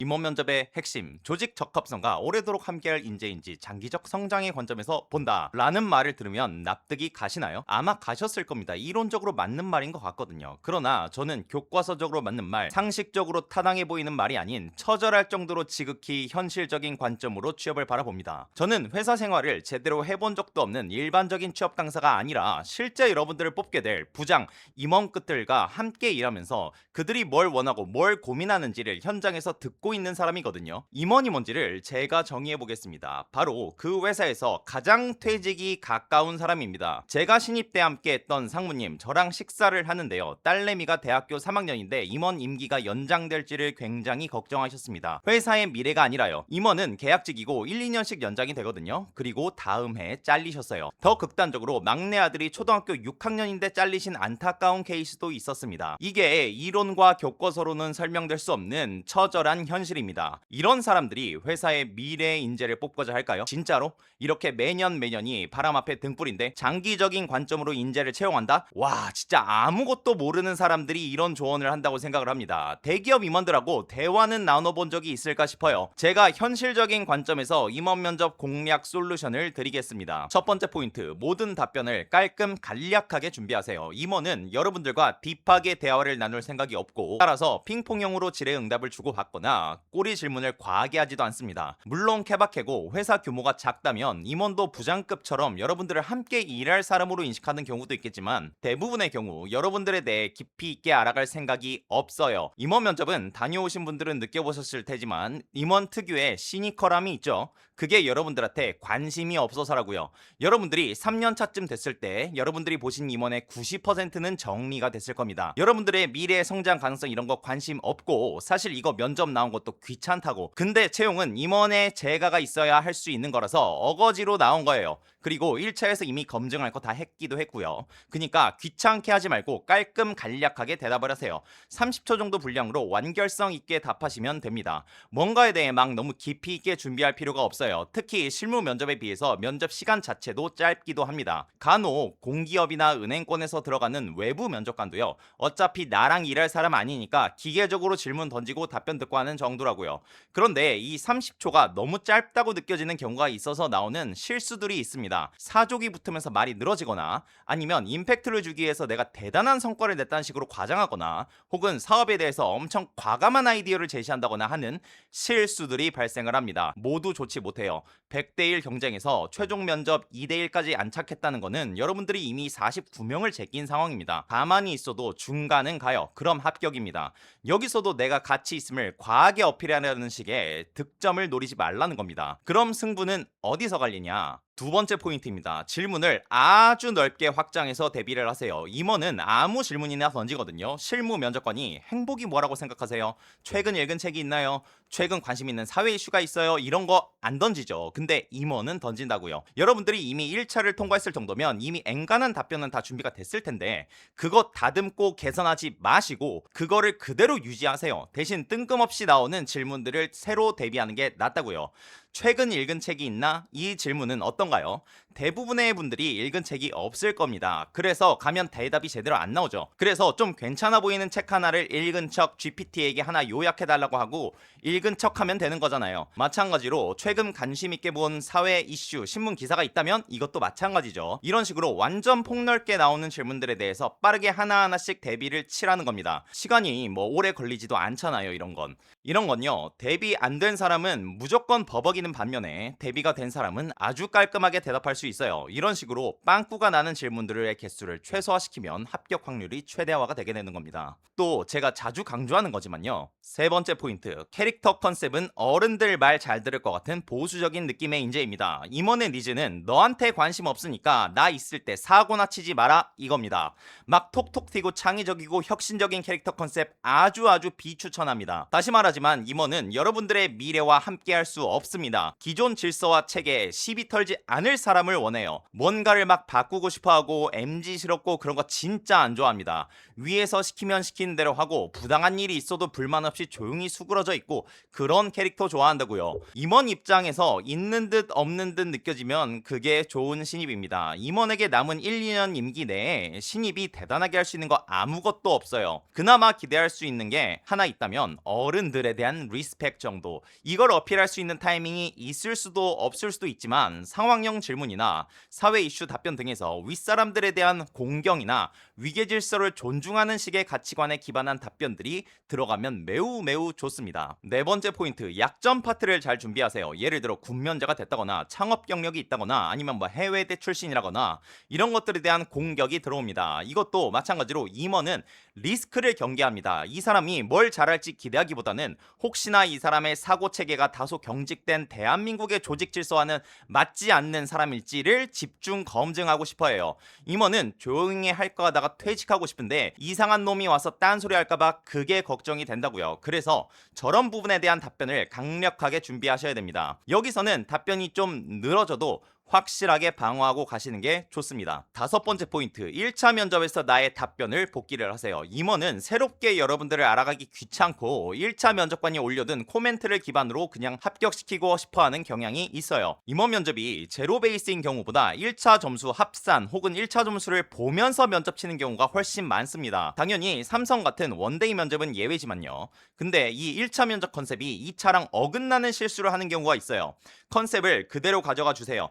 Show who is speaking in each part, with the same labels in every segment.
Speaker 1: 임원 면접의 핵심, 조직 적합성과 오래도록 함께할 인재인지 장기적 성장의 관점에서 본다 라는 말을 들으면 납득이 가시나요? 아마 가셨을 겁니다. 이론적으로 맞는 말인 것 같거든요. 그러나 저는 교과서적으로 맞는 말, 상식적으로 타당해 보이는 말이 아닌 처절할 정도로 지극히 현실적인 관점으로 취업을 바라봅니다. 저는 회사 생활을 제대로 해본 적도 없는 일반적인 취업 당사가 아니라 실제 여러분들을 뽑게 될 부장, 임원급들과 함께 일하면서 그들이 뭘 원하고 뭘 고민하는지를 현장에서 듣고 있는 사람이거든요. 임원이 뭔지를 제가 정의해 보겠습니다. 바로 그 회사에서 가장 퇴직이 가까운 사람입니다. 제가 신입 때 함께 했던 상무님, 저랑 식사를 하는데요. 딸내미가 대학교 3학년인데 임원 임기가 연장될지를 굉장히 걱정하셨습니다. 회사의 미래가 아니라요. 임원은 계약직이고 1, 2년씩 연장이 되거든요. 그리고 다음 해에 잘리셨어요. 더 극단적으로 막내 아들이 초등학교 6학년인데 잘리신 안타까운 케이스도 있었습니다. 이게 이론과 교과서로는 설명될 수 없는 처절한 현실입니다. 이런 사람들이 회사의 미래 인재를 뽑고자 할까요? 진짜로? 이렇게 매년이 바람 앞에 등불인데 장기적인 관점으로 인재를 채용한다? 와, 진짜 아무것도 모르는 사람들이 이런 조언을 한다고 생각을 합니다. 대기업 임원들하고 대화는 나눠본 적이 있을까 싶어요. 제가 현실적인 관점에서 임원 면접 공략 솔루션을 드리겠습니다. 첫 번째 포인트, 모든 답변을 깔끔 간략하게 준비하세요. 임원은 여러분들과 딥하게 대화를 나눌 생각이 없고, 따라서 핑퐁형으로 질의응답을 주고받거나 꼬리 질문을 과하게 하지도 않습니다. 물론 케바케고 회사 규모가 작다면 임원도 부장급처럼 여러분들을 함께 일할 사람으로 인식하는 경우도 있겠지만, 대부분의 경우 여러분들에 대해 깊이 있게 알아갈 생각이 없어요. 임원 면접은 다녀오신 분들은 느껴보셨을 테지만 임원 특유의 시니컬함이 있죠. 그게 여러분들한테 관심이 없어서라고요. 여러분들이 3년 차쯤 됐을 때 여러분들이 보신 임원의 90%는 정리가 됐을 겁니다. 여러분들의 미래 성장 가능성 이런 거 관심 없고, 사실 이거 면접 나온 것도 귀찮다고. 근데 채용은 임원의 재가가 있어야 할 수 있는 거라서 어거지로 나온 거예요. 그리고 1차에서 이미 검증할 거 다 했기도 했고요. 그니까 귀찮게 하지 말고 깔끔 간략하게 대답을 하세요. 30초 정도 분량으로 완결성 있게 답하시면 됩니다. 뭔가에 대해 막 너무 깊이 있게 준비할 필요가 없어요. 특히 실무 면접에 비해서 면접 시간 자체도 짧기도 합니다. 간혹 공기업이나 은행권에서 들어가는 외부 면접관도요. 어차피 나랑 일할 사람 아니니까 기계적으로 질문 던지고 답변 듣고 하는 정도라고요. 그런데 이 30초가 너무 짧다고 느껴지는 경우가 있어서 나오는 실수들이 있습니다. 사족이 붙으면서 말이 늘어지거나, 아니면 임팩트를 주기 위해서 내가 대단한 성과를 냈다는 식으로 과장하거나, 혹은 사업에 대해서 엄청 과감한 아이디어를 제시한다거나 하는 실수들이 발생을 합니다. 모두 좋지 못해요. 100대1 경쟁에서 최종 면접 2대1까지 안착했다는 거는 여러분들이 이미 49명을 제낀 상황입니다. 가만히 있어도 중간은 가요. 그럼 합격입니다. 여기서도 내가 가치 있음을 과하게 어필하려는 식의 득점을 노리지 말라는 겁니다. 그럼 승부는 어디서 갈리냐? 두 번째 포인트입니다. 질문을 아주 넓게 확장해서 대비를 하세요. 임원은 아무 질문이나 던지거든요. 실무 면접관이 행복이 뭐라고 생각하세요? 최근 읽은 책이 있나요? 최근 관심 있는 사회 이슈가 있어요? 이런 거 안 던지죠. 근데 임원은 던진다고요. 여러분들이 이미 1차를 통과했을 정도면 이미 앵간한 답변은 다 준비가 됐을 텐데, 그거 다듬고 개선하지 마시고 그거를 그대로 유지하세요. 대신 뜬금없이 나오는 질문들을 새로 대비하는 게 낫다고요. 최근 읽은 책이 있나? 이 질문은 어떤가요? 대부분의 분들이 읽은 책이 없을 겁니다. 그래서 가면 대답이 제대로 안 나오죠. 그래서 좀 괜찮아 보이는 책 하나를 읽은 척 GPT에게 하나 요약해달라고 하고 읽은 척 하면 되는 거잖아요. 마찬가지로 최근 관심 있게 본 사회 이슈, 신문 기사가 있다면 이것도 마찬가지죠. 이런 식으로 완전 폭넓게 나오는 질문들에 대해서 빠르게 하나하나씩 대비를 치라는 겁니다. 시간이 뭐 오래 걸리지도 않잖아요, 이런 건. 이런 건요, 대비 안 된 사람은 무조건 버벅이는 반면에 대비가 된 사람은 아주 깔끔하게 대답할 수 있어요. 이런 식으로 빵꾸가 나는 질문들의 개수를 최소화시키면 합격 확률이 최대화가 되게 되는 겁니다. 또 제가 자주 강조하는 거지만요, 세 번째 포인트, 캐릭터 컨셉은 어른들 말 잘 들을 것 같은 보수적인 느낌의 인재입니다. 임원의 니즈는 너한테 관심 없으니까 나 있을 때 사고나 치지 마라 이겁니다. 막 톡톡 튀고 창의적이고 혁신적인 캐릭터 컨셉 아주 비추천합니다. 다시 말하지만 임원은 여러분들의 미래와 함께할 수 없습니다. 답변이다. 기존 질서와 체계에 시비 털지 않을 사람을 원해요. 뭔가를 막 바꾸고 싶어하고 MZ스럽고 그런 거 진짜 안 좋아합니다. 위에서 시키면 시키는 대로 하고 부당한 일이 있어도 불만 없이 조용히 수그러져 있고 그런 캐릭터 좋아한다고요. 임원 입장에서 있는 듯 없는 듯 느껴지면 그게 좋은 신입입니다. 임원에게 남은 1, 2년 임기 내에 신입이 대단하게 할 수 있는 거 아무것도 없어요. 그나마 기대할 수 있는 게 하나 있다면 어른들에 대한 리스펙 정도. 이걸 어필할 수 있는 타이밍이 있을 수도 없을 수도 있지만 상황형 질문이나 사회 이슈 답변 등에서 윗사람들에 대한 공경이나 위계 질서를 존중하는 식의 가치관에 기반한 답변들이 들어가면 매우 매우 좋습니다. 네 번째 포인트, 약점 파트를 잘 준비하세요. 예를 들어 군면제가 됐다거나 창업 경력이 있다거나 아니면 뭐 해외대 출신이라거나 이런 것들에 대한 공격이 들어옵니다. 이것도 마찬가지로 임원은 리스크를 경계합니다. 이 사람이 뭘 잘할지 기대하기보다는 혹시나 이 사람의 사고 체계가 다소 경직된 대한민국의 조직 질서와는 맞지 않는 사람일지를 집중 검증하고 싶어해요. 임원은 조용히 할 거 하다가 퇴직하고 싶은데 이상한 놈이 와서 딴소리 할까봐 그게 걱정이 된다고요. 그래서 저런 부분에 대한 답변을 강력하게 준비하셔야 됩니다. 여기서는 답변이 좀 늘어져도 확실하게 방어하고 가시는 게 좋습니다. 다섯 번째 포인트, 1차 면접에서 나의 답변을 복기를 하세요. 임원은 새롭게 여러분들을 알아가기 귀찮고 1차 면접관이 올려둔 코멘트를 기반으로 그냥 합격시키고 싶어하는 경향이 있어요. 임원 면접이 제로 베이스인 경우보다 1차 점수 합산 혹은 1차 점수를 보면서 면접 치는 경우가 훨씬 많습니다. 당연히 삼성 같은 원데이 면접은 예외지만요. 근데 이 1차 면접 컨셉이 2차랑 어긋나는 실수를 하는 경우가 있어요. 컨셉을 그대로 가져가 주세요.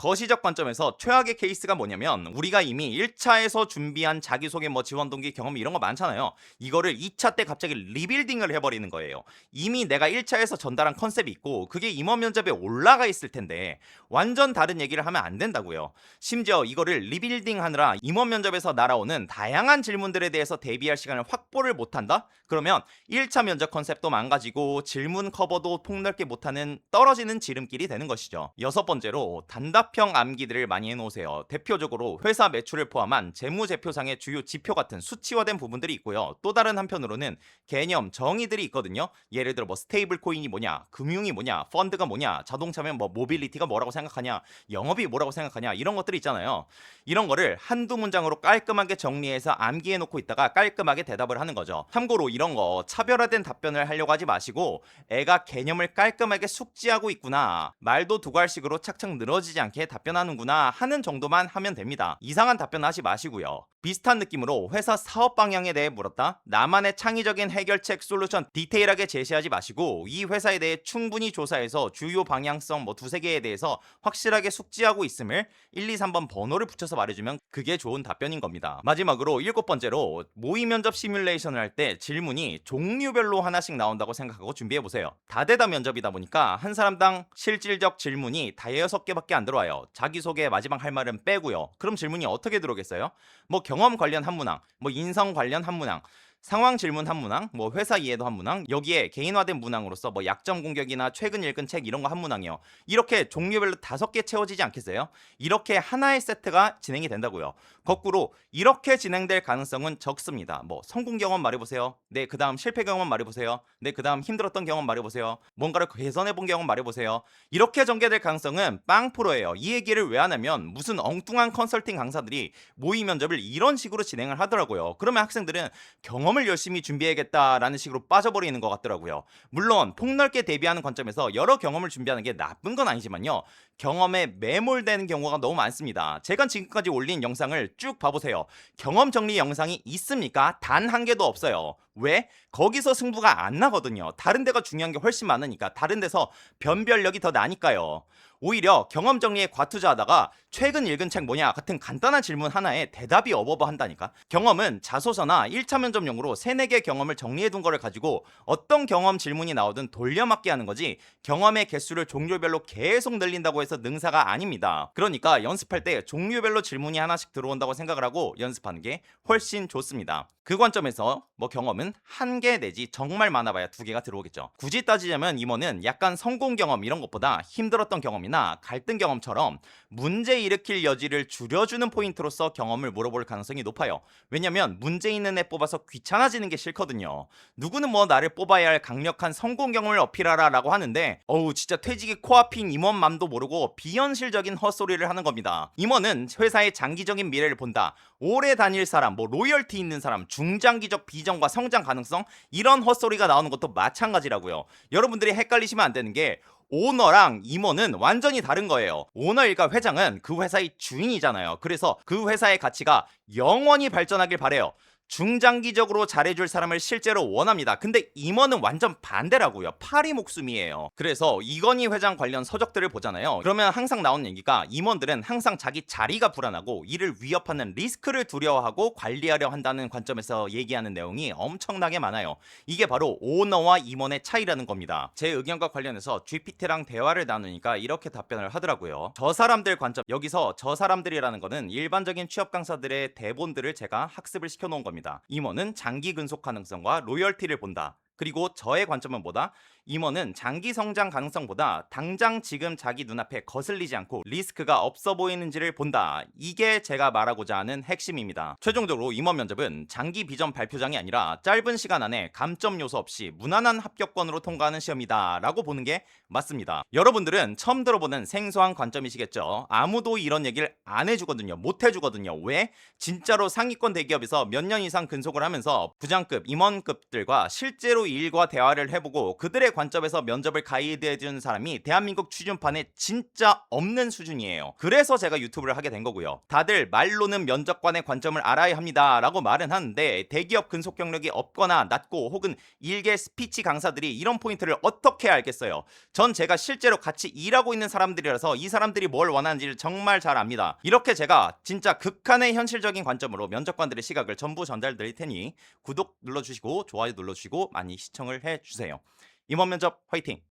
Speaker 1: 거시적 관점에서 최악의 케이스가 뭐냐면 우리가 이미 1차에서 준비한 자기소개 뭐 지원 동기 경험 이런 거 많잖아요. 이거를 2차 때 갑자기 리빌딩을 해버리는 거예요. 이미 내가 1차에서 전달한 컨셉이 있고 그게 임원 면접에 올라가 있을 텐데 완전 다른 얘기를 하면 안 된다고요. 심지어 이거를 리빌딩 하느라 임원 면접에서 날아오는 다양한 질문들에 대해서 대비할 시간을 확보를 못한다? 그러면 1차 면접 컨셉도 망가지고 질문 커버도 폭넓게 못하는 떨어지는 지름길이 되는 것이죠. 여섯 번째로 단답형 암기들을 많이 해놓으세요. 대표적으로 회사 매출을 포함한 재무제표상의 주요 지표 같은 수치화된 부분들이 있고요. 또 다른 한편으로는 개념, 정의들이 있거든요. 예를 들어 뭐 스테이블 코인이 뭐냐, 금융이 뭐냐, 펀드가 뭐냐, 자동차면 뭐 모빌리티가 뭐라고 생각하냐, 영업이 뭐라고 생각하냐 이런 것들이 있잖아요. 이런 거를 한두 문장으로 깔끔하게 정리해서 암기해 놓고 있다가 깔끔하게 대답을 하는 거죠. 참고로 이런 거 차별화된 답변을 하려고 하지 마시고 애가 개념을 깔끔하게 숙지하고 있구나, 말도 두괄식으로 착착 늘어지지 않게 답변하는구나 하는 정도만 하면 됩니다. 이상한 답변 하지 마시고요. 비슷한 느낌으로 회사 사업 방향에 대해 물었다? 나만의 창의적인 해결책 솔루션 디테일하게 제시하지 마시고 이 회사에 대해 충분히 조사해서 주요 방향성 뭐 두세 개에 대해서 확실하게 숙지하고 있음을 1, 2, 3번 번호를 붙여서 말해주면 그게 좋은 답변인 겁니다. 마지막으로 일곱 번째로 모의 면접 시뮬레이션을 할 때 질문이 종류별로 하나씩 나온다고 생각하고 준비해보세요. 다대다 면접이다 보니까 한 사람당 실질적 질문이 다여섯 개밖에 안 들어와요. 자기소개 마지막 할 말은 빼고요. 그럼 질문이 어떻게 들어오겠어요? 뭐 경험 관련 한 문항, 뭐 인성 관련 한 문항, 상황 질문 한 문항, 뭐 회사 이해도 한 문항, 여기에 개인화된 문항으로서 뭐 약점 공격이나 최근 읽은 책 이런 거 한 문항이요. 이렇게 종류별로 5개 채워지지 않겠어요? 이렇게 하나의 세트가 진행이 된다고요. 거꾸로 이렇게 진행될 가능성은 적습니다. 뭐 성공 경험 말해보세요. 네, 그 다음 실패 경험 말해보세요. 네, 그 다음 힘들었던 경험 말해보세요. 뭔가를 개선해본 경험 말해보세요. 이렇게 전개될 가능성은 0%예요. 이 얘기를 왜 하냐면 무슨 엉뚱한 컨설팅 강사들이 모의 면접을 이런 식으로 진행을 하더라고요. 그러면 학생들은 경험을 열심히 준비해야겠다라는 식으로 빠져버리는 것 같더라고요. 물론 폭넓게 대비하는 관점에서 여러 경험을 준비하는 게 나쁜 건 아니지만요. 경험에 매몰되는 경우가 너무 많습니다. 제가 지금까지 올린 영상을 쭉 봐보세요. 경험 정리 영상이 있습니까? 단 한 개도 없어요. 왜? 거기서 승부가 안 나거든요. 다른 데가 중요한 게 훨씬 많으니까. 다른 데서 변별력이 더 나니까요. 오히려 경험 정리에 과투자하다가 최근 읽은 책 뭐냐 같은 간단한 질문 하나에 대답이 어버버 한다니까. 경험은 자소서나 1차 면접용으로 3, 4개 경험을 정리해둔 거를 가지고 어떤 경험 질문이 나오든 돌려막기 하는 거지 경험의 개수를 종류별로 계속 늘린다고 해서 능사가 아닙니다. 그러니까 연습할 때 종류별로 질문이 하나씩 들어온다고 생각을 하고 연습하는 게 훨씬 좋습니다. 그 관점에서 뭐 경험은 임원은 한 개 내지 정말 많아봐야 두 개가 들어오겠죠. 굳이 따지자면 임원은 약간 성공 경험 이런 것보다 힘들었던 경험이나 갈등 경험처럼 문제 일으킬 여지를 줄여주는 포인트로서 경험을 물어볼 가능성이 높아요. 왜냐면 문제 있는 애 뽑아서 귀찮아지는 게 싫거든요. 누구는 뭐 나를 뽑아야 할 강력한 성공 경험을 어필하라 라고 하는데 어우 진짜 퇴직이 코앞인 임원 맘도 모르고 비현실적인 헛소리를 하는 겁니다. 임원은 회사의 장기적인 미래를 본다. 오래 다닐 사람, 뭐 로열티 있는 사람, 중장기적 비전과 성장 가능성 이런 헛소리가 나오는 것도 마찬가지라고요. 여러분들이 헷갈리시면 안 되는 게 오너랑 임원은 완전히 다른 거예요. 오너일까 회장은 그 회사의 주인이잖아요. 그래서 그 회사의 가치가 영원히 발전하길 바래요. 중장기적으로 잘해줄 사람을 실제로 원합니다. 근데 임원은 완전 반대라고요. 파리 목숨이에요. 그래서 이건희 회장 관련 서적들을 보잖아요. 그러면 항상 나오는 얘기가 임원들은 항상 자기 자리가 불안하고 이를 위협하는 리스크를 두려워하고 관리하려 한다는 관점에서 얘기하는 내용이 엄청나게 많아요. 이게 바로 오너와 임원의 차이라는 겁니다. 제 의견과 관련해서 GPT랑 대화를 나누니까 이렇게 답변을 하더라고요. 저 사람들 관점, 여기서 저 사람들이라는 거는 일반적인 취업 강사들의 대본들을 제가 학습을 시켜놓은 겁니다. 임원은 장기 근속 가능성과 로열티를 본다. 그리고 저의 관점은 뭐다? 임원은 장기 성장 가능성보다 당장 지금 자기 눈앞에 거슬리지 않고 리스크가 없어 보이는지를 본다. 이게 제가 말하고자 하는 핵심입니다. 최종적으로 임원 면접은 장기 비전 발표장이 아니라 짧은 시간 안에 감점 요소 없이 무난한 합격권으로 통과하는 시험이다 라고 보는 게 맞습니다. 여러분들은 처음 들어보는 생소한 관점이시겠죠. 아무도 이런 얘기를 안 해주거든요. 못 해주거든요. 왜? 진짜로 상위권 대기업에서 몇 년 이상 근속을 하면서 부장급, 임원급들과 실제로 일과 대화를 해보고 그들의 관점에서 면접을 가이드해주는 사람이 대한민국 취준판에 진짜 없는 수준이에요. 그래서 제가 유튜브를 하게 된 거고요. 다들 말로는 면접관의 관점을 알아야 합니다 라고 말은 하는데 대기업 근속 경력이 없거나 낮고 혹은 일개 스피치 강사들이 이런 포인트를 어떻게 알겠어요. 전 제가 실제로 같이 일하고 있는 사람들이라서 이 사람들이 뭘 원하는지를 정말 잘 압니다. 이렇게 제가 진짜 극한의 현실적인 관점으로 면접관들의 시각을 전부 전달드릴 테니 구독 눌러주시고 좋아요 눌러주시고 많이 시청을 해주세요. 임원 면접 화이팅!